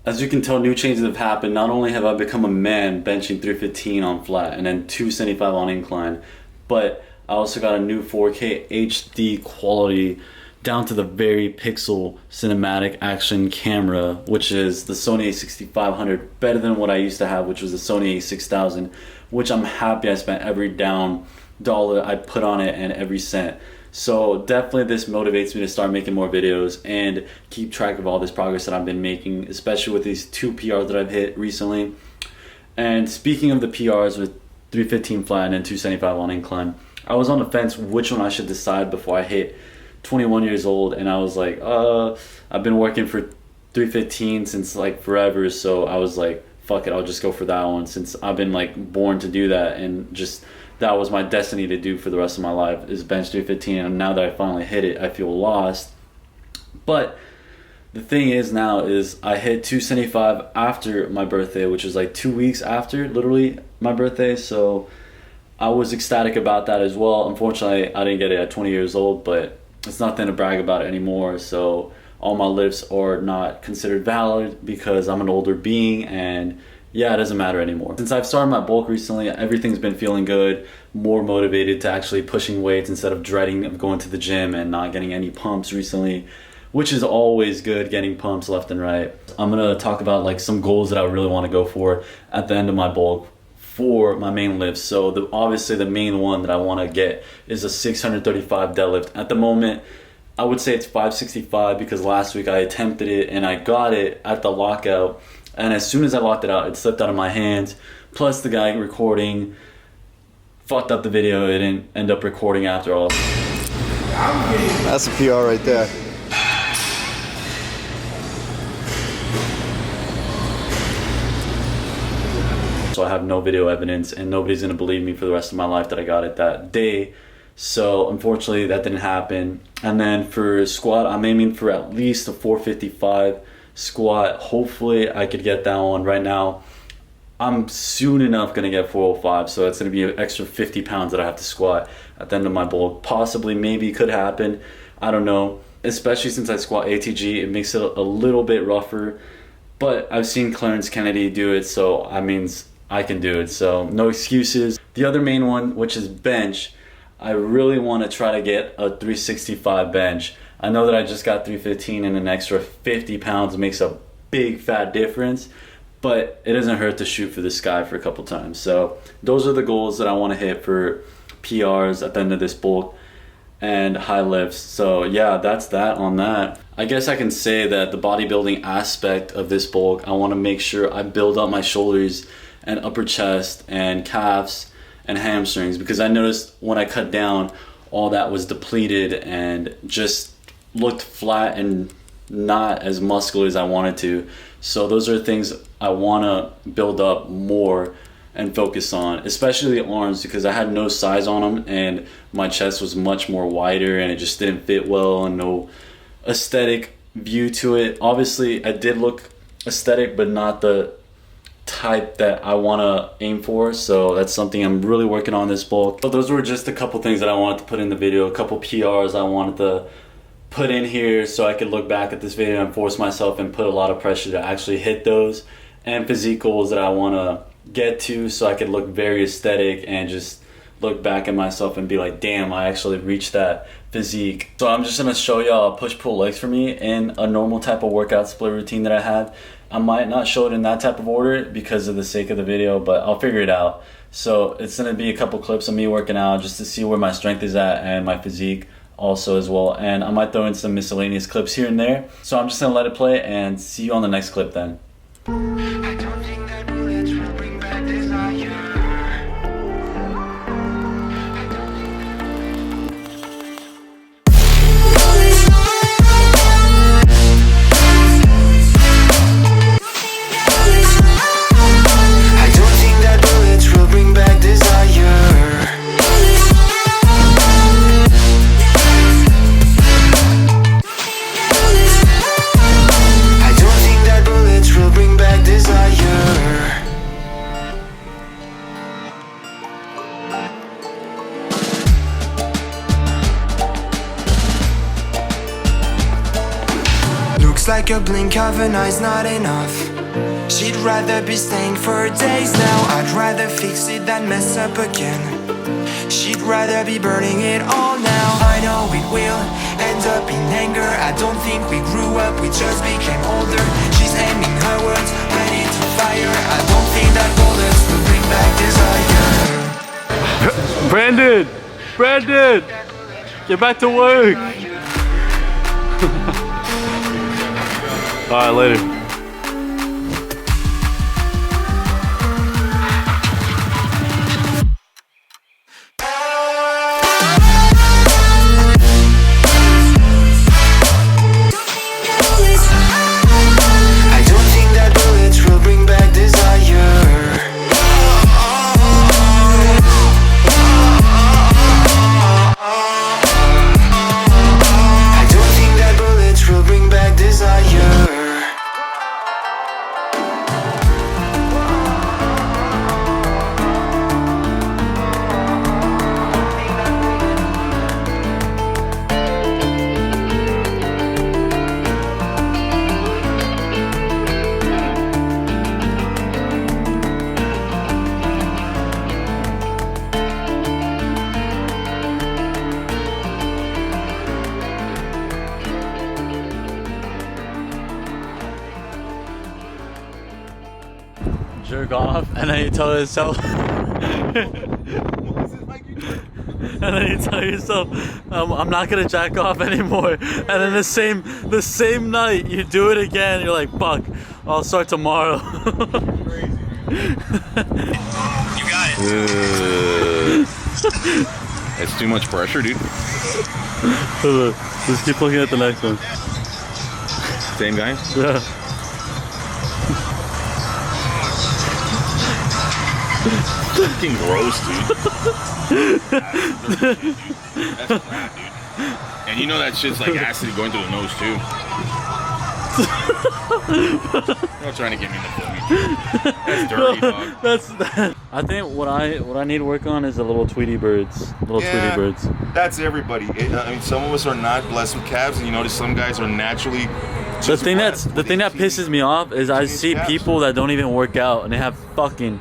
as you can tell, new changes have happened. Not only have I become a man benching 315 on flat and then 275 on incline, but I also got a new 4K HD quality down to the very pixel cinematic action camera, which is the Sony a6500, better than what I used to have, which was the Sony a6000, which I'm happy I spent every down dollar I put on it and every cent. So definitely this motivates me to start making more videos and keep track of all this progress that I've been making, especially with these 2 PRs that I've hit recently. And speaking of the PRs with 315 flat and 275 on incline, I was on the fence which one I should decide before I hit 21 years old, and I was like, I've been working for 315 since like forever, so I was like, fuck it, I'll just go for that one since I've been like born to do that, and just that was my destiny to do for the rest of my life, is bench 315. And now that I finally hit it, I feel lost. But the thing is now is I hit 275 after my birthday, which was like 2 weeks after literally my birthday, so I was ecstatic about that as well. Unfortunately, I didn't get it at 20 years old, but it's nothing to brag about anymore, so all my lifts are not considered valid because I'm an older being, and yeah, it doesn't matter anymore. Since I've started my bulk recently, everything's been feeling good, more motivated to actually pushing weights instead of dreading of going to the gym and not getting any pumps recently, which is always good, getting pumps left and right. I'm gonna talk about like some goals that I really want to go for at the end of my bulk for my main lifts. So obviously the main one that I want to get is a 635 deadlift. At the moment, I would say it's 565 because last week I attempted it and I got it at the lockout, and as soon as I locked it out, it slipped out of my hands. Plus the guy recording fucked up the video. It didn't end up recording after all. That's a PR right there. So I have no video evidence, and nobody's gonna believe me for the rest of my life that I got it that day. So unfortunately that didn't happen. And then for squat, I'm aiming for at least a 455 squat. Hopefully I could get that one. Right now I'm soon enough gonna get 405, so that's gonna be an extra 50 pounds that I have to squat at the end of my bulk. Possibly, maybe, could happen, I don't know. Especially since I squat ATG, it makes it a little bit rougher, but I've seen Clarence Kennedy do it, so that means I can do it, so no excuses. The other main one, which is bench, I really want to try to get a 365 bench. I know that I just got 315, and an extra 50 pounds makes a big fat difference, but it doesn't hurt to shoot for the sky for a couple times. So those are the goals that I want to hit for PRs at the end of this bulk and high lifts. So yeah, that's that on that. I guess I can say that the bodybuilding aspect of this bulk, I want to make sure I build up my shoulders and upper chest and calves and hamstrings, because I noticed when I cut down, all that was depleted and just looked flat and not as muscular as I wanted to. So those are things I want to build up more and focus on, especially the arms, because I had no size on them and my chest was much more wider and it just didn't fit well, and no aesthetic view to it. Obviously I did look aesthetic, but not the type that I want to aim for, so that's something I'm really working on this bulk. But those were just a couple things that I wanted to put in the video, a couple PRs I wanted to put in here so I could look back at this video and force myself and put a lot of pressure to actually hit those, and physique goals that I want to get to so I could look very aesthetic and just look back at myself and be like, damn, I actually reached that physique. So I'm just gonna show y'all push-pull legs for me in a normal type of workout split routine that I have. I might not show it in that type of order because of the sake of the video, but I'll figure it out. So it's gonna be a couple clips of me working out just to see where my strength is at and my physique also as well. And I might throw in some miscellaneous clips here and there. So I'm just gonna let it play and see you on the next clip then. I don't think that bullets will bring back desire. Like a blink of an eye's not enough. She'd rather be staying for days now. I'd rather fix it than mess up again. She'd rather be burning it all now. I know it will end up in anger. I don't think we grew up, we just became older. She's aiming her words, ready to fire. I don't think that bullets will bring back desire. Brandon, get back to work. All right, later. Jerk off, and then you tell yourself, and then you tell yourself, I'm not gonna jack off anymore. And then the same night you do it again. You're like, fuck, I'll start tomorrow. You got it. It's too much pressure, dude. Just keep looking at the next one. Same guy? Yeah. Fucking gross, dude. That's crap, dude. And you know that shit's like acid going through the nose too. You're not trying to get me in the filming. That's dirty, dog. I think what I need to work on is the little Tweety birds. Tweety birds. That's everybody. I mean, some of us are not blessed with calves, and you notice some guys are naturally. The thing that pisses me off is I see people that don't even work out and they have fucking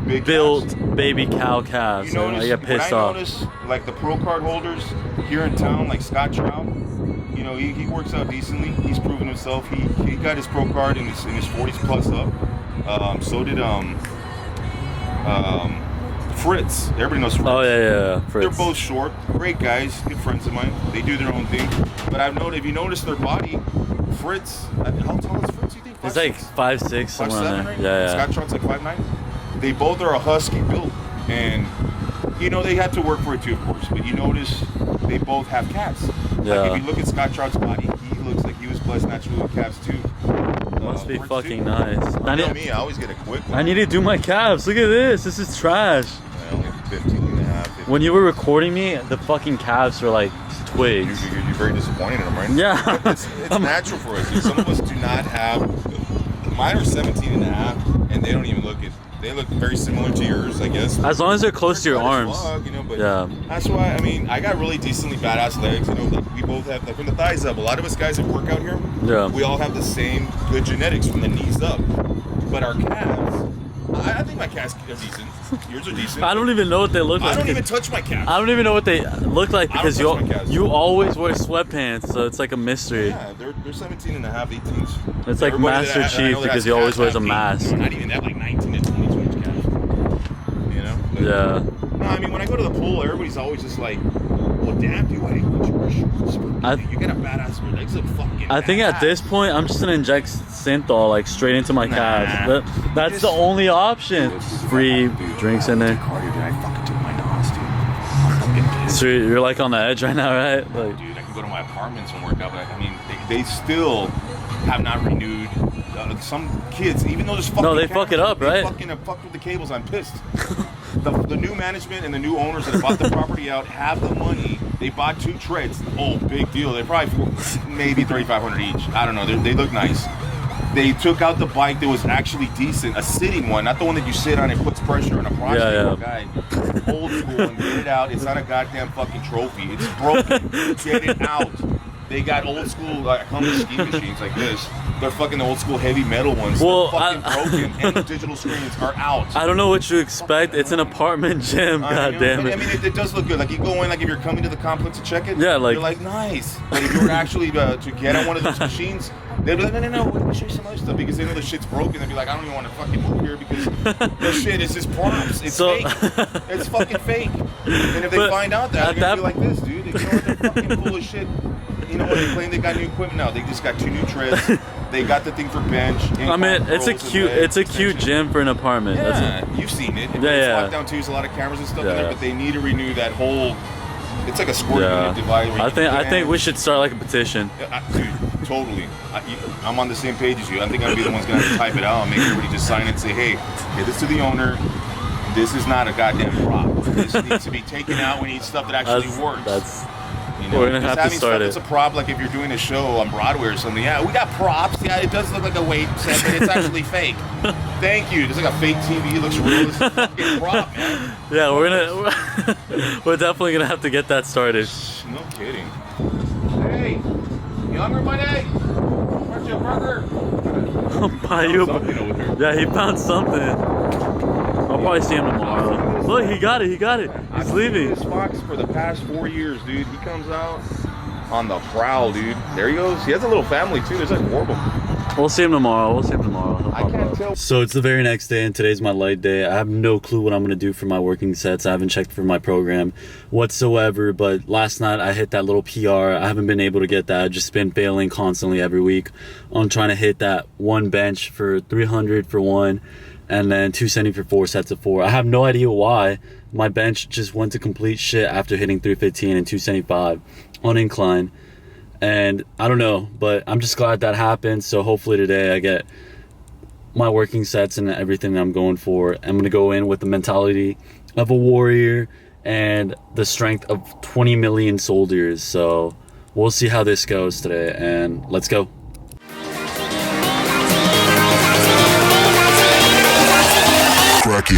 big built calves. baby cow calves. You notice, I get pissed off. Notice, like the pro card holders here in town, like Scott Trout, you know, he works out decently. He's proven himself. He got his pro card in his 40s plus up. So did Fritz. Everybody knows Fritz. Oh yeah, Fritz. They're both short, great guys, good friends of mine. They do their own thing. But I've noticed, if you notice their body, Fritz, how tall is Fritz, you think? He's like 5'6", somewhere in there. Right? Yeah. Scott Trout's like 5'9". They both are a husky build, and you know they had to work for it too, of course. But you notice they both have calves. Yeah. Like if you look at Scott Trout's body, he looks like he was blessed naturally with calves too. Must be Fritz fucking too. nice. You know me, I always get a quick one. I need to do my calves. Look at this. This is trash. Only 15 and a half. 15. When you were recording me, the fucking calves were like twigs. You're very disappointed in them, right? Yeah. It's natural for us. Some of us do not have. Mine are 17 and a half, and they don't even look it. They look very similar to yours, I guess. As long as they're close to your arms. You know, but Yeah. That's why, I mean, I got really decently badass legs. You know, like we both have, like from the thighs up. A lot of us guys that work out here, Yeah. we all have the same good genetics from the knees up. But our calves, I think my calves are decent. Yours are decent. I don't even know what they look like. I don't even touch my calves. I don't even know what they look like because I don't touch my calves. you always wear sweatpants, so it's like a mystery. Yeah, they're 17 and a half, 18s. It's like Everybody Master that I Chief know that because has he always calves wears a have mask. No, not even that, like 19 to 22 inch calves. You know? But, Yeah. No, I mean, when I go to the pool, everybody's always just like, well, damn, dude, why didn't you wear shorts? You get a badass, your legs look fucking I think at badass. this point I'm just gonna inject synthol like straight into my calves. That's the only option. Free drinks in there. Cardio, dude, I fucking took my NOS, dude. I'm fucking pissed. So you're like on the edge right now, right? Like, Dude, I can go to my apartments and work out, but I mean, they still have not renewed. Some kids, even though there's fucking No, they fuck it up, right? They fucking have fucked with the cables. I'm pissed. The new management and the new owners that bought the property out have the money. They bought 2 treads. Oh, big deal. They probably maybe $3,500 each. I don't know. They look nice. They took out the bike that was actually decent, a sitting one, not the one that you sit on and puts pressure on a prostate guy. Old school and get it out. It's not a goddamn fucking trophy. It's broken. Get it out. They got old school, like, ski machines like this. They're fucking old school heavy metal ones. Well, they're fucking broken, and the digital screens are out. I don't know what you expect. It's an apartment gym. God damn it. I mean, it does look good. Like, you go in, like, if you're coming to the complex to check it, yeah, like, you're like, nice. But if you were actually to get on one of those machines, they'd be like, no, let me show you some other stuff, because they know the shit's broken. They'd be like, I don't even want to fucking move here because this shit is just props. It's fake. It's fucking fake. And if they find out that, they're going to be like this, dude. You know what? They're fucking full of shit. You know what? They claim they got new equipment now. They just got 2 new treads. They got the thing for bench. I mean, it's a cute gym for an apartment. Yeah, you've seen it. Yeah. It's locked down too. There's a lot of cameras and stuff in there, but they need to renew that whole. It's like a squirt unit divide. I think we should start like a petition. Dude, totally. I'm on the same page as you. I think I'll be the one's gonna have to type it out and make everybody just sign it and say, hey, give this to the owner. This is not a goddamn prop. This needs to be taken out. We need stuff that actually works. You know, we're gonna have to start it. It's a prop, like if you're doing a show on Broadway or something. Yeah, we got props. Yeah, it does look like a weight set, but it's actually fake. Thank you. It's like a fake TV. It looks real. It's a fucking prop, man. Yeah, we're definitely gonna have to get that started. No kidding. Hey, you hungry, buddy? Want you a burger? I'll buy you a. Yeah, he found something. I'll probably see him tomorrow. Look, he got it. He's leaving. This fox for the past 4 years, dude. He comes out on the prowl, dude. There he goes. He has a little family too. There's like 4 of them. We'll see him tomorrow. I can't tell. So it's the very next day, and today's my light day. I have no clue what I'm gonna do for my working sets. I haven't checked for my program whatsoever. But last night I hit that little PR. I haven't been able to get that. I've just been failing constantly every week on trying to hit that one bench for 300 for one. And then 270 for 4 sets of 4. I have no idea why my bench just went to complete shit after hitting 315 and 275 on incline. And I don't know, but I'm just glad that happened. So hopefully today I get my working sets and everything that I'm going for. I'm going to go in with the mentality of a warrior and the strength of 20 million soldiers. So we'll see how this goes today, and let's go. Cracky.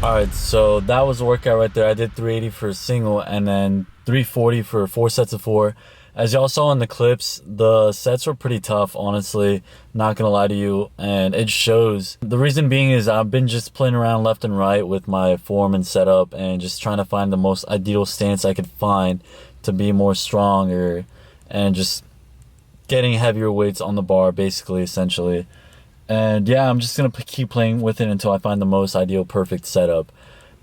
Alright, so that was a workout right there. I did 380 for a single and then 340 for 4 sets of 4. As y'all saw in the clips, the sets were pretty tough, honestly, not gonna lie to you, and it shows. The reason being is I've been just playing around left and right with my form and setup and just trying to find the most ideal stance I could find to be more stronger and just getting heavier weights on the bar, basically, essentially. And yeah, I'm just gonna keep playing with it until I find the most ideal perfect setup.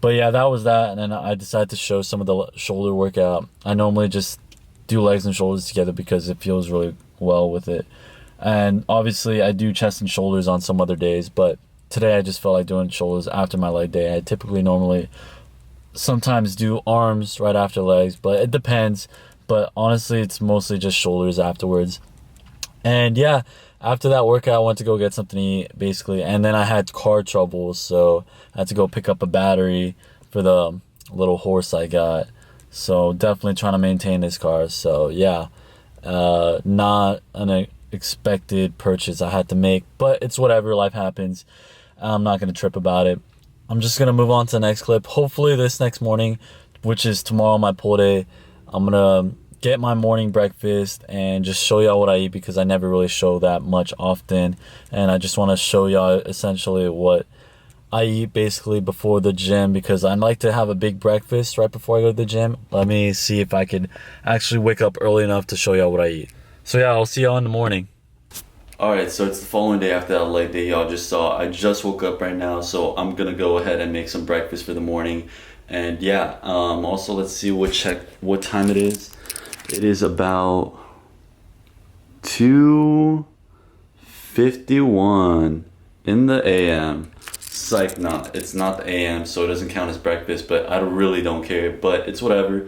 But yeah, that was that. And then I decided to show some of the shoulder workout. I normally just do legs and shoulders together because it feels really well with it. And obviously I do chest and shoulders on some other days, but today I just felt like doing shoulders after my leg day. I typically normally sometimes do arms right after legs, but it depends. But honestly, it's mostly just shoulders afterwards. And yeah, after that workout, I went to go get something to eat, basically. And then I had car trouble, so I had to go pick up a battery for the little horse I got. So definitely trying to maintain this car. So yeah, not an expected purchase I had to make, but it's whatever, life happens. I'm not going to trip about it. I'm just going to move on to the next clip. Hopefully this next morning, which is tomorrow, my pull day, I'm going to get my morning breakfast and just show y'all what I eat, because I never really show that much often. And I just want to show y'all essentially what I eat basically before the gym, because I like to have a big breakfast right before I go to the gym. Let me see if I could actually wake up early enough to show y'all what I eat. So yeah, I'll see y'all in the morning. Alright, so it's the following day after that leg day y'all just saw. I just woke up right now, so I'm gonna go ahead and make some breakfast for the morning. And yeah, also let's see what time it is. It is about 2:51 in the AM. Psych, not. It's not the AM, so it doesn't count as breakfast, but I really don't care, but it's whatever.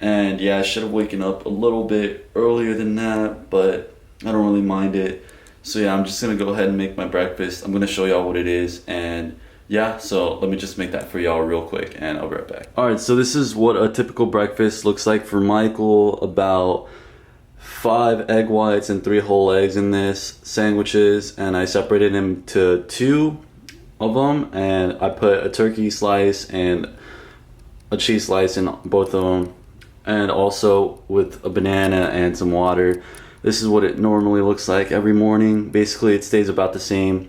And yeah, I should have waken up a little bit earlier than that, but I don't really mind it. So yeah, I'm just gonna go ahead and make my breakfast. I'm gonna show y'all what it is, and yeah, so let me just make that for y'all real quick, and I'll be right back. Alright, so this is what a typical breakfast looks like for Michael. About 5 egg whites and 3 whole eggs in this, sandwiches, and I separated them to 2 of them, and I put a turkey slice and a cheese slice in both of them, and also with a banana and some water. This is what it normally looks like every morning. Basically, it stays about the same.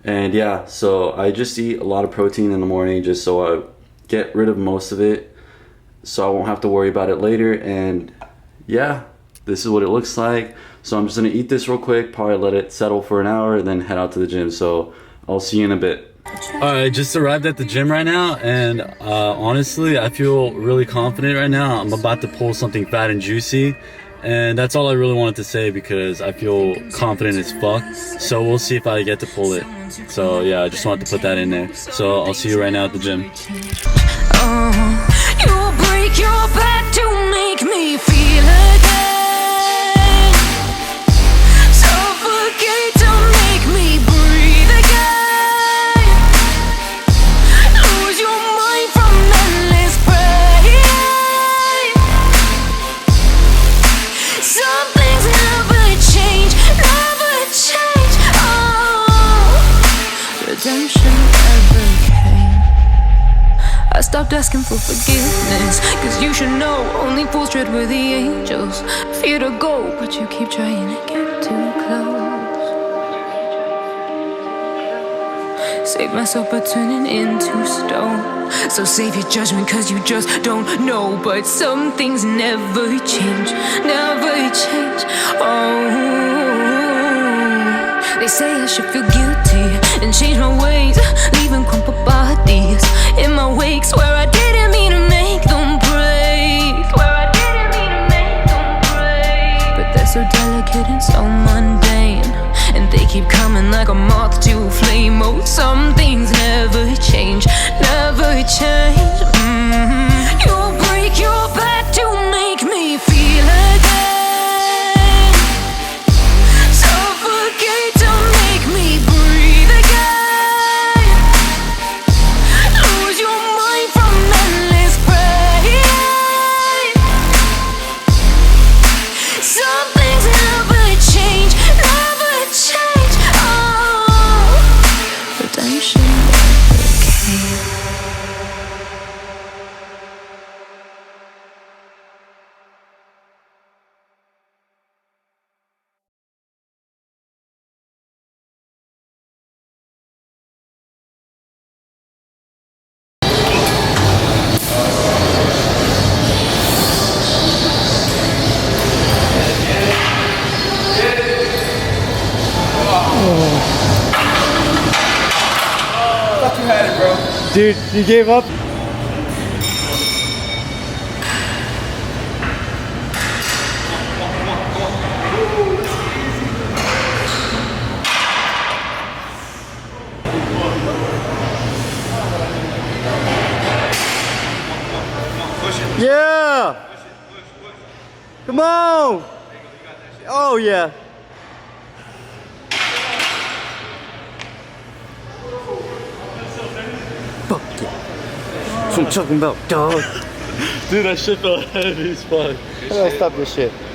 And yeah, so I just eat a lot of protein in the morning just so I get rid of most of it, so I won't have to worry about it later. And yeah, this is what it looks like. So I'm just gonna eat this real quick, probably let it settle for an hour, and then head out to the gym. So I'll see you in a bit. Alright, just arrived at the gym right now, and honestly, I feel really confident right now. I'm about to pull something fat and juicy, and that's all I really wanted to say, because I feel confident as fuck. So we'll see if I get to pull it. So yeah, I just wanted to put that in there. So I'll see you right now at the gym. You'll break your back to make me feel again. Suffocate to make me breathe again. Lose your mind from endless pain. Some things never change, never change. Oh, redemption never came. I stopped asking for forgiveness, cause you should know only fools tread with the angels. Fear to go, but you keep trying to get too close. Save myself by turning into stone. So save your judgment, cause you just don't know. But some things never change, never change. Oh, they say I should feel guilty and change my ways, leaving crumpled bodies in my wake. Swear I didn't mean to make them break. Swear I didn't mean to make them break. But they're so delicate and so mundane, and they keep coming like a moth to a flame. Oh, some things never change, never change. You'll break your back to make me feel again. Suffocate to make me breathe again. Lose your mind from endless pain. Some things never change, never change. Oh, redemption you had it, bro. Dude, you gave up? Yeah! Come on! Oh yeah! Fuck yeah! That's what I'm talking about, dog! Dude, that shit felt heavy as fuck. How do I stop this shit?